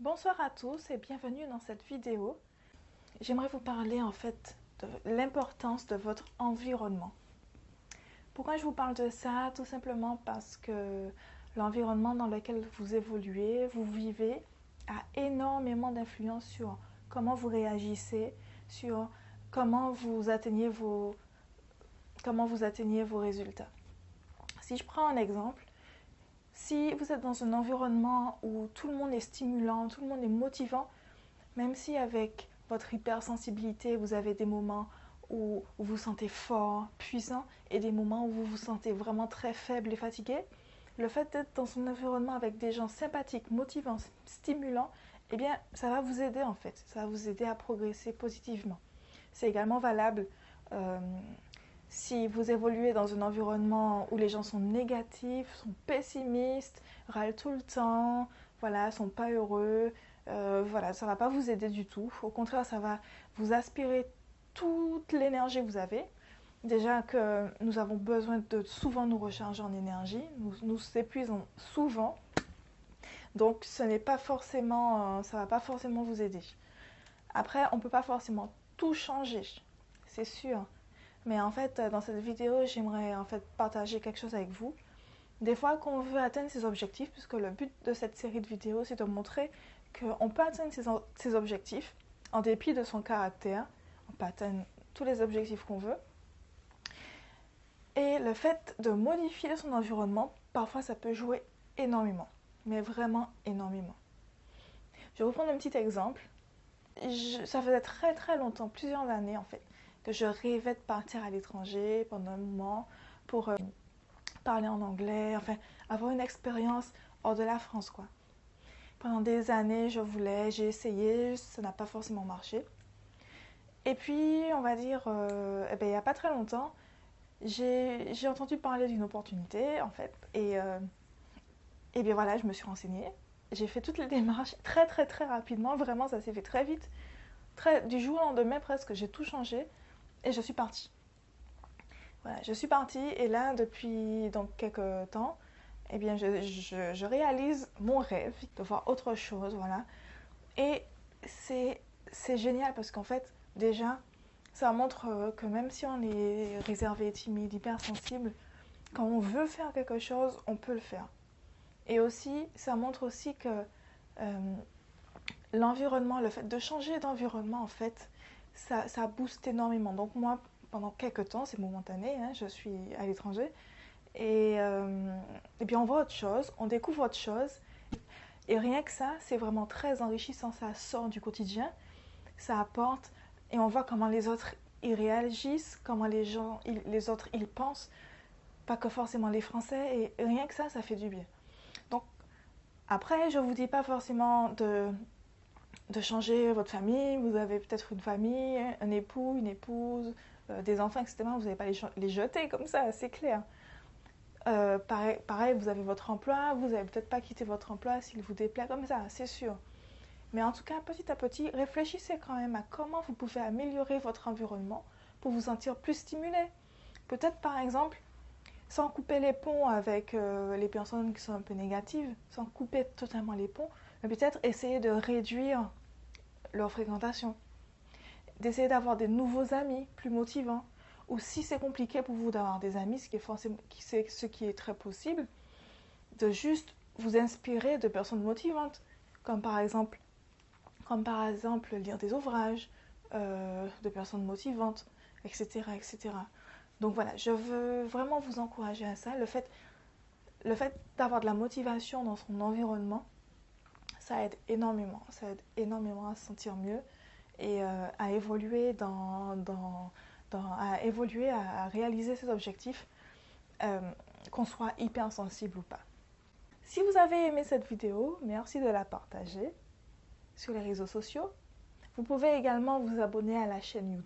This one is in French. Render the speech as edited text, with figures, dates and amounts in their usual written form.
Bonsoir à tous et bienvenue dans cette vidéo. J'aimerais vous parler en fait de l'importance de votre environnement. Pourquoi je vous parle de ça? Tout simplement parce que l'environnement dans lequel vous évoluez, vous vivez, a énormément d'influence sur comment vous réagissez, sur comment vous atteignez vos résultats. Si je prends un exemple, si vous êtes dans un environnement où tout le monde est stimulant, tout le monde est motivant, même si avec votre hypersensibilité, vous avez des moments où vous vous sentez fort, puissant, et des moments où vous vous sentez vraiment très faible et fatigué, le fait d'être dans un environnement avec des gens sympathiques, motivants, stimulants, eh bien, ça va vous aider en fait. Ça va vous aider à progresser positivement. C'est également valable euh, si vous évoluez dans un environnement où les gens sont négatifs, sont pessimistes, râlent tout le temps, voilà, sont pas heureux, voilà, ça va pas vous aider du tout. Au contraire, ça va vous aspirer toute l'énergie que vous avez. Déjà que nous avons besoin de souvent nous recharger en énergie, nous nous épuisons souvent, donc ce n'est pas forcément, ça va pas forcément vous aider. Après, on peut pas forcément tout changer, c'est sûr. Mais en fait, dans cette vidéo, j'aimerais en fait partager quelque chose avec vous. Des fois qu'on veut atteindre ses objectifs, puisque le but de cette série de vidéos, c'est de montrer qu'on peut atteindre ses objectifs en dépit de son caractère. On peut atteindre tous les objectifs qu'on veut. Et le fait de modifier son environnement, parfois ça peut jouer énormément, mais vraiment énormément. Je vais vous prendre un petit exemple. Ça faisait très très longtemps, plusieurs années en fait, que je rêvais de partir à l'étranger pendant un moment pour parler en anglais, enfin avoir une expérience hors de la France quoi. Pendant des années, j'ai essayé, ça n'a pas forcément marché. Et puis, on va dire, il n'y a pas très longtemps, j'ai entendu parler d'une opportunité en fait, et bien voilà, je me suis renseignée. J'ai fait toutes les démarches très très très rapidement, vraiment ça s'est fait très vite. Du jour au lendemain presque, j'ai tout changé et je suis partie. Voilà, je suis partie et là, depuis donc, quelques temps, eh bien, je réalise mon rêve de voir autre chose, voilà. Et c'est génial parce qu'en fait, déjà, ça montre que même si on est réservé, timide, hypersensible, quand on veut faire quelque chose, on peut le faire. Et aussi, ça montre aussi que euh, l'environnement, le fait de changer d'environnement, en fait, ça booste énormément. Donc moi, pendant quelques temps, c'est momentané, hein, je suis à l'étranger, et bien on voit autre chose, on découvre autre chose, et rien que ça, c'est vraiment très enrichissant, ça sort du quotidien, ça apporte, et on voit comment les autres y réagissent, comment les autres ils pensent, pas que forcément les Français, et rien que ça fait du bien. Donc après, je vous dis pas forcément de changer votre famille. Vous avez peut-être une famille, un époux, une épouse, des enfants, etc. Vous n'allez pas les jeter comme ça, c'est clair. Pareil, vous avez votre emploi, vous n'allez peut-être pas quitter votre emploi s'il vous déplaît comme ça, c'est sûr. Mais en tout cas, petit à petit, réfléchissez quand même à comment vous pouvez améliorer votre environnement pour vous sentir plus stimulé. Peut-être par exemple, sans couper les ponts avec les personnes qui sont un peu négatives, sans couper totalement les ponts, mais peut-être essayer de réduire leur fréquentation, d'essayer d'avoir des nouveaux amis plus motivants, ou si c'est compliqué pour vous d'avoir des amis, ce qui est très possible, de juste vous inspirer de personnes motivantes, comme par exemple, lire des ouvrages de personnes motivantes, etc., etc. Donc voilà, je veux vraiment vous encourager à ça. Le fait d'avoir de la motivation dans son environnement, ça aide énormément à se sentir mieux et à évoluer à réaliser ses objectifs, qu'on soit hypersensible ou pas. Si vous avez aimé cette vidéo, merci de la partager sur les réseaux sociaux. Vous pouvez également vous abonner à la chaîne YouTube.